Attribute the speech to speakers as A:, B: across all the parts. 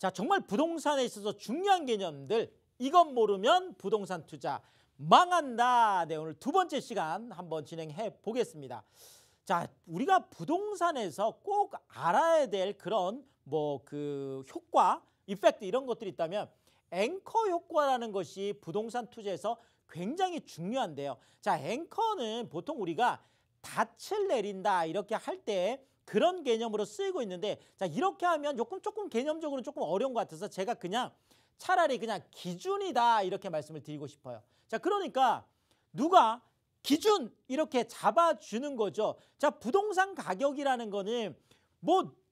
A: 자, 정말 부동산에 있어서 중요한 개념들, 이것 모르면 부동산 투자 망한다. 네, 오늘 두 번째 시간 한번 진행해 보겠습니다. 자, 우리가 부동산에서 꼭 알아야 될 그런 효과, 이펙트 이런 것들이 있다면 앵커 효과라는 것이 부동산 투자에서 굉장히 중요한데요. 자, 앵커는 보통 우리가 닻을 내린다 이렇게 할 때 그런 개념으로 쓰이고 있는데, 자, 이렇게 하면 조금 개념적으로 조금 어려운 것 같아서 제가 차라리 그냥 기준이다 이렇게 말씀을 드리고 싶어요. 자, 그러니까 누가 기준 이렇게 잡아주는 거죠. 자, 부동산 가격이라는 거는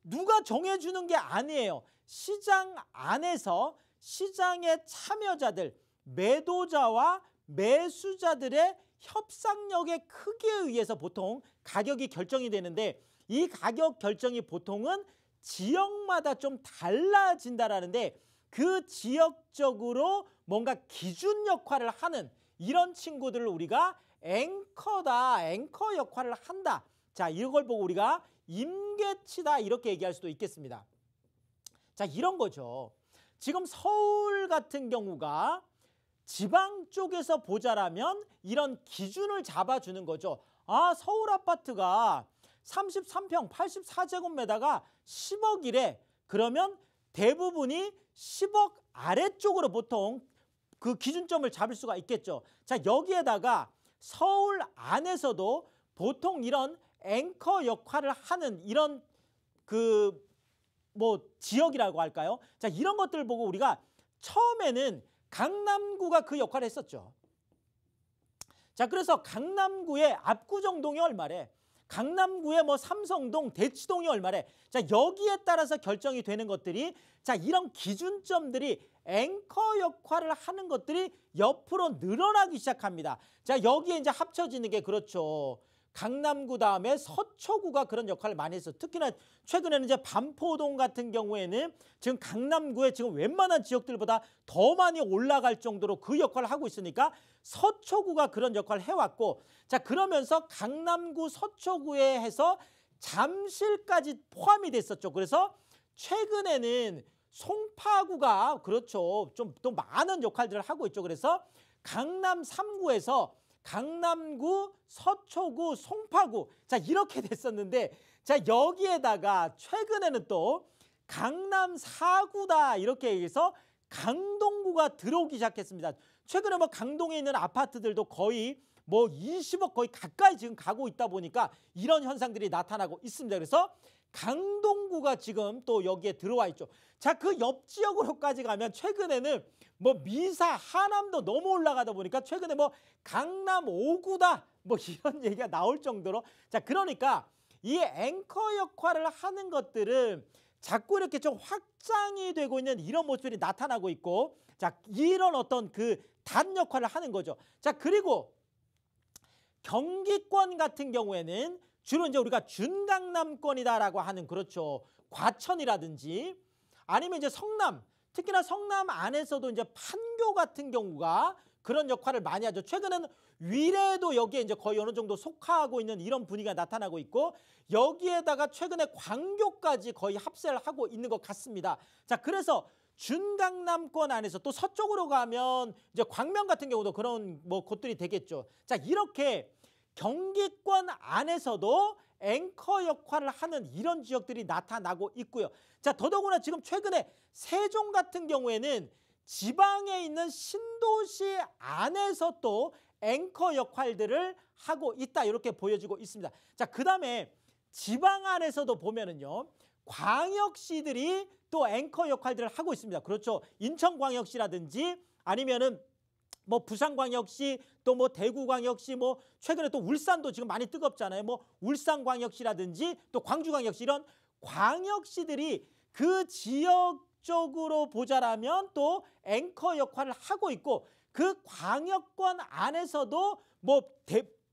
A: 누가 정해주는 게 아니에요. 시장 안에서 시장의 참여자들, 매도자와 매수자들의 협상력의 크기에 의해서 보통 가격이 결정이 되는데, 이 가격 결정이 보통은 지역마다 좀 달라진다라는데, 그 지역적으로 뭔가 기준 역할을 하는 이런 친구들을 우리가 앵커다, 앵커 역할을 한다. 자, 이걸 보고 우리가 임계치다 이렇게 얘기할 수도 있겠습니다. 자, 이런 거죠. 지금 서울 같은 경우가 지방 쪽에서 보자라면 이런 기준을 잡아주는 거죠. 아, 서울 아파트가 33평 84제곱미터가 10억이래. 그러면 대부분이 10억 아래쪽으로 보통 그 기준점을 잡을 수가 있겠죠. 자, 여기에다가 서울 안에서도 보통 이런 앵커 역할을 하는 이런 지역이라고 할까요? 자, 이런 것들을 보고 우리가 처음에는 강남구가 그 역할을 했었죠. 자, 그래서 강남구의 압구정동이 얼마래? 강남구의 삼성동, 대치동이 얼마래? 자, 여기에 따라서 결정이 되는 것들이, 자, 이런 기준점들이 앵커 역할을 하는 것들이 옆으로 늘어나기 시작합니다. 자, 여기에 이제 합쳐지는 게 그렇죠. 강남구 다음에 서초구가 그런 역할을 많이 했어요. 특히나 최근에는 이제 반포동 같은 경우에는 지금 강남구에 지금 웬만한 지역들보다 더 많이 올라갈 정도로 그 역할을 하고 있으니까 서초구가 그런 역할을 해왔고, 자, 그러면서 강남구 서초구에 해서 잠실까지 포함이 됐었죠. 그래서 최근에는 송파구가 그렇죠. 좀 또 많은 역할들을 하고 있죠. 그래서 강남 3구에서 강남구, 서초구, 송파구, 자, 이렇게 됐었는데, 자, 여기에다가 최근에는 또 강남 4구다 이렇게 해서 강동구가 들어오기 시작했습니다. 최근에 강동에 있는 아파트들도 거의 20억 거의 가까이 지금 가고 있다 보니까 이런 현상들이 나타나고 있습니다. 그래서 강동구가 지금 또 여기에 들어와 있죠. 자, 그 옆 지역으로까지 가면 최근에는 미사, 하남도 너무 올라가다 보니까 최근에 강남 5구다 이런 얘기가 나올 정도로, 자, 그러니까 이 앵커 역할을 하는 것들은 자꾸 이렇게 좀 확장이 되고 있는 이런 모습이 나타나고 있고, 자, 이런 어떤 단 역할을 하는 거죠. 자, 그리고 경기권 같은 경우에는 주로 이제 우리가 준강남권이다라고 하는, 그렇죠, 과천이라든지 아니면 이제 성남, 특히나 성남 안에서도 이제 판교 같은 경우가 그런 역할을 많이 하죠. 최근에는 위례도 여기에 이제 거의 어느 정도 속하고 있는 이런 분위기가 나타나고 있고, 여기에다가 최근에 광교까지 거의 합세를 하고 있는 것 같습니다. 자, 그래서 준강남권 안에서 또 서쪽으로 가면 이제 광명 같은 경우도 그런 곳들이 되겠죠. 자, 이렇게 경기권 안에서도 앵커 역할을 하는 이런 지역들이 나타나고 있고요. 자, 더더구나 지금 최근에 세종 같은 경우에는 지방에 있는 신도시 안에서 또 앵커 역할들을 하고 있다 이렇게 보여지고 있습니다. 자, 그다음에 지방 안에서도 보면은요, 광역시들이 또 앵커 역할들을 하고 있습니다. 그렇죠. 인천광역시라든지 아니면은 부산광역시, 또 대구광역시, 최근에 또 울산도 지금 많이 뜨겁잖아요. 울산광역시라든지 또 광주광역시, 이런 광역시들이 그 지역적으로 보자라면 또 앵커 역할을 하고 있고, 그 광역권 안에서도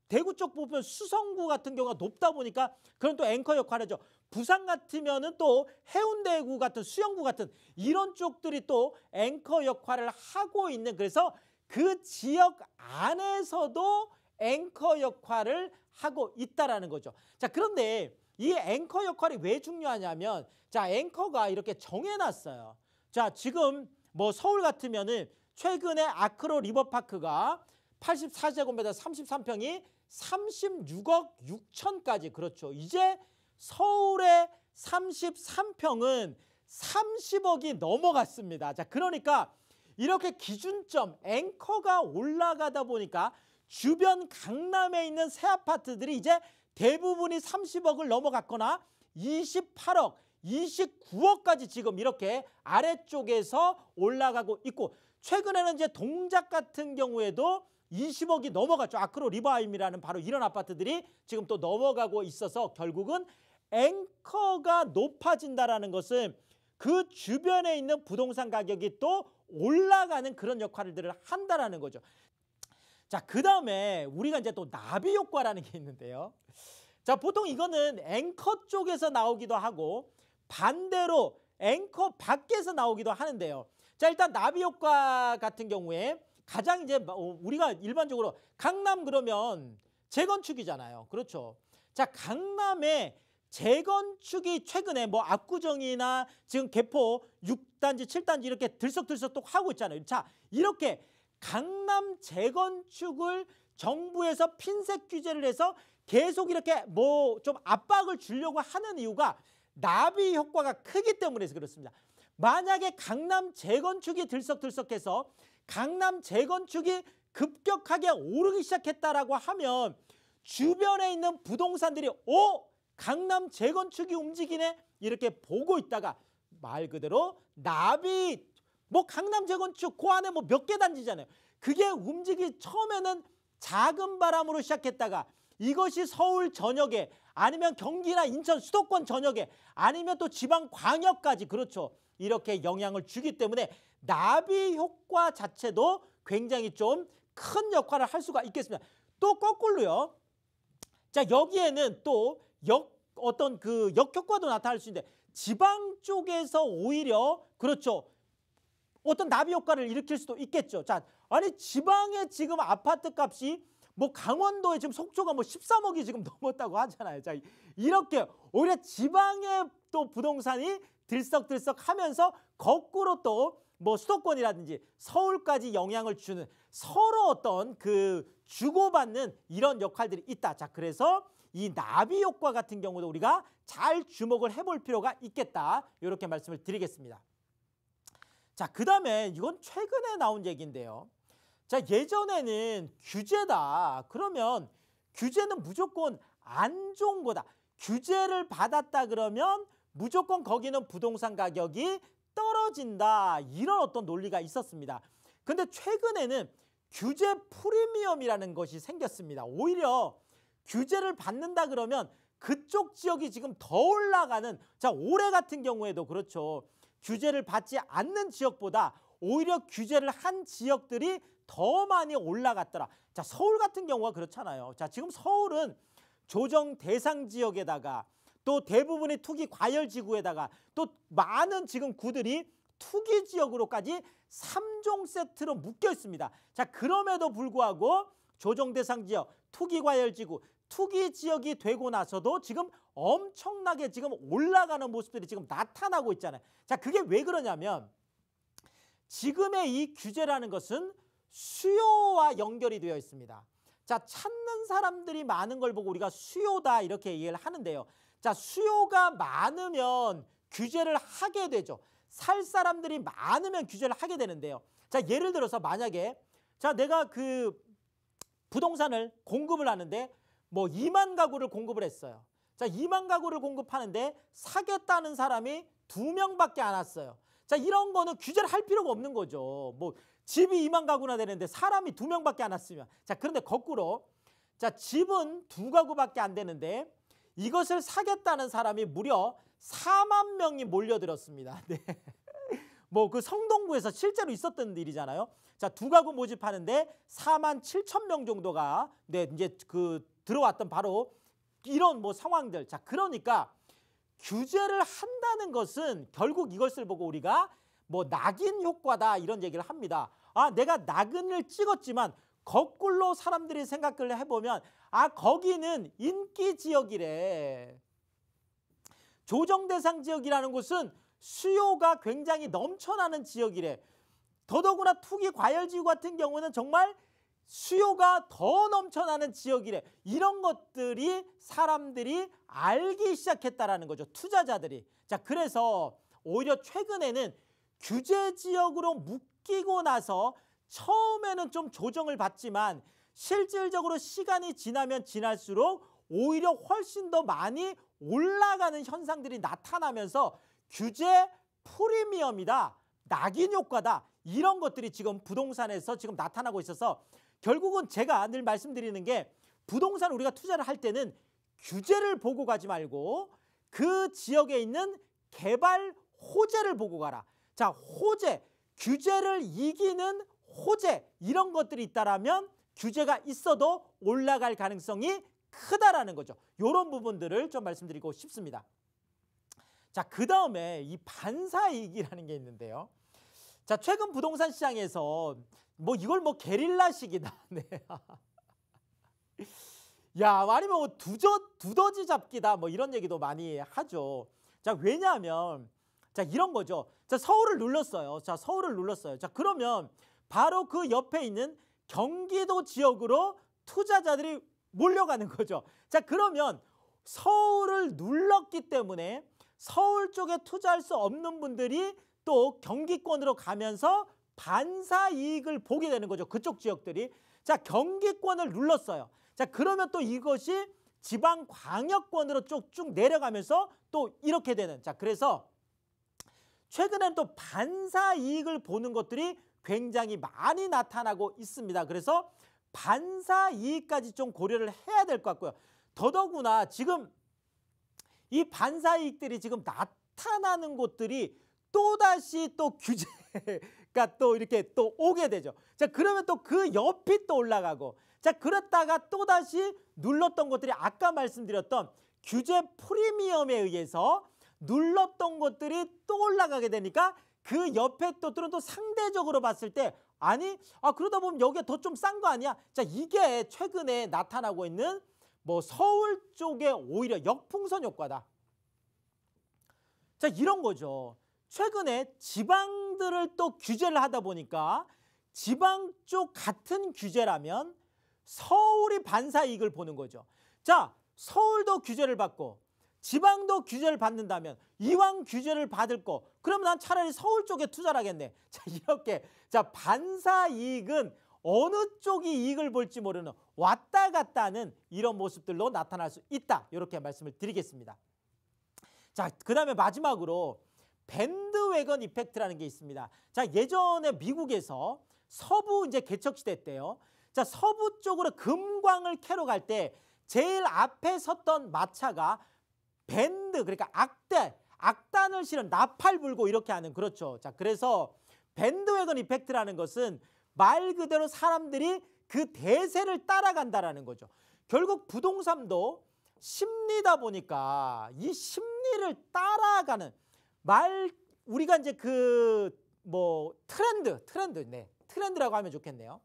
A: 대구 쪽 보면 수성구 같은 경우가 높다 보니까 그런 또 앵커 역할을 하죠. 부산 같으면은 또 해운대구 같은, 수영구 같은 이런 쪽들이 또 앵커 역할을 하고 있는, 그래서 그 지역 안에서도 앵커 역할을 하고 있다라는 거죠. 자, 그런데 이 앵커 역할이 왜 중요하냐면, 자, 앵커가 이렇게 정해놨어요. 자, 지금 뭐 서울 같으면은 최근에 아크로 리버파크가 84제곱미터 33평이 36억 6천까지 그렇죠. 이제 서울의 33평은 30억이 넘어갔습니다. 자, 그러니까 이렇게 기준점 앵커가 올라가다 보니까 주변 강남에 있는 새 아파트들이 이제 대부분이 30억을 넘어갔거나 28억, 29억까지 지금 이렇게 아래쪽에서 올라가고 있고, 최근에는 이제 동작 같은 경우에도 20억이 넘어갔죠. 아크로 리바임이라는 바로 이런 아파트들이 지금 또 넘어가고 있어서 결국은 앵커가 높아진다라는 것은 그 주변에 있는 부동산 가격이 또 올라가는 그런 역할들을 한다라는 거죠. 자, 그다음에 우리가 이제 또 나비 효과라는 게 있는데요. 자, 보통 이거는 앵커 쪽에서 나오기도 하고 반대로 앵커 밖에서 나오기도 하는데요. 자, 일단 나비 효과 같은 경우에 가장 이제 우리가 일반적으로 강남 그러면 재건축이잖아요. 그렇죠. 자, 강남에 재건축이 최근에 뭐 압구정이나 지금 개포 6단지, 7단지 이렇게 들썩들썩 또 하고 있잖아요. 자, 이렇게 강남 재건축을 정부에서 핀셋 규제를 해서 계속 이렇게 뭐 좀 압박을 주려고 하는 이유가 나비 효과가 크기 때문에 그렇습니다. 만약에 강남 재건축이 들썩들썩해서 강남 재건축이 급격하게 오르기 시작했다라고 하면 주변에 있는 부동산들이 강남 재건축이 움직이네 이렇게 보고 있다가 말 그대로 나비 뭐 강남 재건축 그 안에 뭐 몇 개 단지잖아요. 그게 움직이 처음에는 작은 바람으로 시작했다가 이것이 서울 전역에 아니면 경기나 인천 수도권 전역에 아니면 또 지방 광역까지 그렇죠. 이렇게 영향을 주기 때문에 나비 효과 자체도 굉장히 좀 큰 역할을 할 수가 있겠습니다. 또 거꾸로요. 자, 여기에는 또 어떤 그 역효과도 나타날 수 있는데 지방 쪽에서 오히려 그렇죠. 어떤 나비 효과를 일으킬 수도 있겠죠. 자, 아니 지방에 지금 아파트 값이 뭐 강원도에 지금 속초가 뭐 13억이 지금 넘었다고 하잖아요. 자, 이렇게 오히려 지방의 또 부동산이 들썩들썩 하면서 거꾸로 또 뭐 수도권이라든지 서울까지 영향을 주는 서로 어떤 그 주고받는 이런 역할들이 있다. 자, 그래서 이 나비 효과 같은 경우도 우리가 잘 주목을 해볼 필요가 있겠다. 이렇게 말씀을 드리겠습니다. 자, 그다음에 이건 최근에 나온 얘기인데요. 자, 예전에는 규제다. 그러면 규제는 무조건 안 좋은 거다. 규제를 받았다 그러면 무조건 거기는 부동산 가격이 떨어진다. 이런 어떤 논리가 있었습니다. 근데 최근에는 규제 프리미엄이라는 것이 생겼습니다. 오히려 규제를 받는다 그러면 그쪽 지역이 지금 더 올라가는, 자, 올해 같은 경우에도 그렇죠. 규제를 받지 않는 지역보다 오히려 규제를 한 지역들이 더 많이 올라갔더라. 자, 서울 같은 경우가 그렇잖아요. 자, 지금 서울은 조정 대상 지역에다가 또 대부분의 투기 과열 지구에다가 또 많은 지금 구들이 투기 지역으로까지 3종 세트로 묶여 있습니다. 자, 그럼에도 불구하고 조정 대상 지역, 투기 과열 지구, 투기 지역이 되고 나서도 지금 엄청나게 지금 올라가는 모습들이 지금 나타나고 있잖아요. 자, 그게 왜 그러냐면 지금의 이 규제라는 것은 수요와 연결이 되어 있습니다. 자, 찾는 사람들이 많은 걸 보고 우리가 수요다 이렇게 이해를 하는데요. 자, 수요가 많으면 규제를 하게 되죠. 살 사람들이 많으면 규제를 하게 되는데요. 자, 예를 들어서 만약에 자, 내가 그 부동산을 공급을 하는데 뭐 2만 가구를 공급을 했어요. 자, 2만 가구를 공급하는데 사겠다는 사람이 2명밖에 안 왔어요. 자, 이런 거는 규제를 할 필요가 없는 거죠. 뭐 집이 2만 가구나 되는데 사람이 2명밖에 안 왔으면. 자, 그런데 거꾸로 자, 집은 2가구밖에 안 되는데 이것을 사겠다는 사람이 무려 4만 명이 몰려들었습니다. 네. 뭐 그 성동구에서 실제로 있었던 일이잖아요. 자, 2가구 모집하는데 4만 7천 명 정도가 네, 이제 그 들어왔던 바로 이런 뭐 상황들. 자, 그러니까 규제를 한다는 것은 결국 이것을 보고 우리가 뭐 낙인 효과다 이런 얘기를 합니다. 아, 내가 낙인을 찍었지만 거꾸로 사람들이 생각을 해보면 아, 거기는 인기 지역이래. 조정 대상 지역이라는 곳은 수요가 굉장히 넘쳐나는 지역이래. 더더구나 투기 과열지구 같은 경우는 정말 수요가 더 넘쳐나는 지역이래. 이런 것들이 사람들이 알기 시작했다라는 거죠. 투자자들이. 자, 그래서 오히려 최근에는 규제 지역으로 묶이고 나서 처음에는 좀 조정을 받지만 실질적으로 시간이 지나면 지날수록 오히려 훨씬 더 많이 올라가는 현상들이 나타나면서 규제 프리미엄이다, 낙인 효과다, 이런 것들이 지금 부동산에서 지금 나타나고 있어서 결국은 제가 늘 말씀드리는 게 부동산 우리가 투자를 할 때는 규제를 보고 가지 말고 그 지역에 있는 개발 호재를 보고 가라. 자, 호재, 규제를 이기는 호재, 이런 것들이 있다라면 규제가 있어도 올라갈 가능성이 크다라는 거죠. 이런 부분들을 좀 말씀드리고 싶습니다. 자, 그 다음에 이 반사이익이라는 게 있는데요. 자, 최근 부동산 시장에서 뭐 이걸 뭐 게릴라식이다. 네. 야, 아니면 뭐 두더지 잡기다. 뭐 이런 얘기도 많이 하죠. 자, 왜냐하면 자, 이런 거죠. 자, 서울을 눌렀어요. 자, 서울을 눌렀어요. 자, 그러면 바로 그 옆에 있는 경기도 지역으로 투자자들이 몰려가는 거죠. 자, 그러면 서울을 눌렀기 때문에 서울 쪽에 투자할 수 없는 분들이 또 경기권으로 가면서 반사 이익을 보게 되는 거죠. 그쪽 지역들이. 자, 경기권을 눌렀어요. 자, 그러면 또 이것이 지방 광역권으로 쭉 내려가면서 또 이렇게 되는. 자, 그래서 최근에는 또 반사 이익을 보는 것들이 굉장히 많이 나타나고 있습니다. 그래서 반사 이익까지 좀 고려를 해야 될 것 같고요. 더더구나 지금 이 반사 이익들이 지금 나타나는 곳들이 또다시 또 규제가 또 이렇게 또 오게 되죠. 자, 그러면 또 그 옆이 또 올라가고, 자, 그랬다가 또다시 눌렀던 것들이 아까 말씀드렸던 규제 프리미엄에 의해서 눌렀던 것들이 또 올라가게 되니까 그 옆에 것들은 또 상대적으로 봤을 때 아니, 그러다 보면 여기가 더 좀 싼 거 아니야? 자, 이게 최근에 나타나고 있는 뭐 서울 쪽에 오히려 역풍선 효과다. 자, 이런 거죠. 최근에 지방들을 또 규제를 하다 보니까 지방 쪽 같은 규제라면 서울이 반사 이익을 보는 거죠. 자, 서울도 규제를 받고 지방도 규제를 받는다면 이왕 규제를 받을 거 그러면 난 차라리 서울 쪽에 투자를 하겠네. 자, 이렇게 자, 반사 이익은 어느 쪽이 이익을 볼지 모르는 왔다 갔다 하는 이런 모습들로 나타날 수 있다. 이렇게 말씀을 드리겠습니다. 자, 그 다음에 마지막으로 밴드웨건 이펙트라는 게 있습니다. 자, 예전에 미국에서 서부 이제 개척시대 때요. 자, 서부 쪽으로 금광을 캐러 갈 때 제일 앞에 섰던 마차가 밴드, 그러니까 악단을 실은 나팔 불고 이렇게 하는, 그렇죠. 자, 그래서 밴드웨건 이펙트라는 것은 말 그대로 사람들이 그 대세를 따라간다라는 거죠. 결국 부동산도 심리다 보니까 이 심리를 따라가는 우리가 이제 그 뭐 트렌드라고 하면 좋겠네요.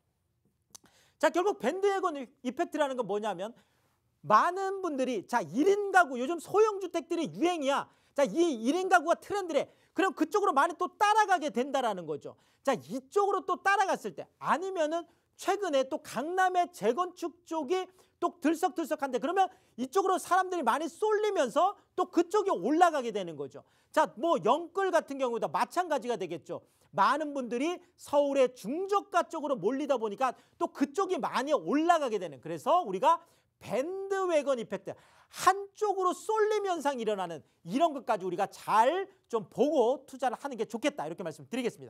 A: 자, 결국 밴드웨건 이펙트라는 건 뭐냐면 많은 분들이 자, 1인 가구, 요즘 소형 주택들이 유행이야. 자, 이 1인 가구가 트렌드래. 그럼 그쪽으로 많이 또 따라가게 된다라는 거죠. 자, 이쪽으로 또 따라갔을 때 아니면은 최근에 또 강남의 재건축 쪽이 또 들썩들썩한데 그러면 이쪽으로 사람들이 많이 쏠리면서 또 그쪽이 올라가게 되는 거죠. 자, 뭐 영끌 같은 경우도 마찬가지가 되겠죠. 많은 분들이 서울의 중저가 쪽으로 몰리다 보니까 또 그쪽이 많이 올라가게 되는, 그래서 우리가 밴드웨건 이펙트, 한쪽으로 쏠림 현상이 일어나는 이런 것까지 우리가 잘 좀 보고 투자를 하는 게 좋겠다, 이렇게 말씀드리겠습니다.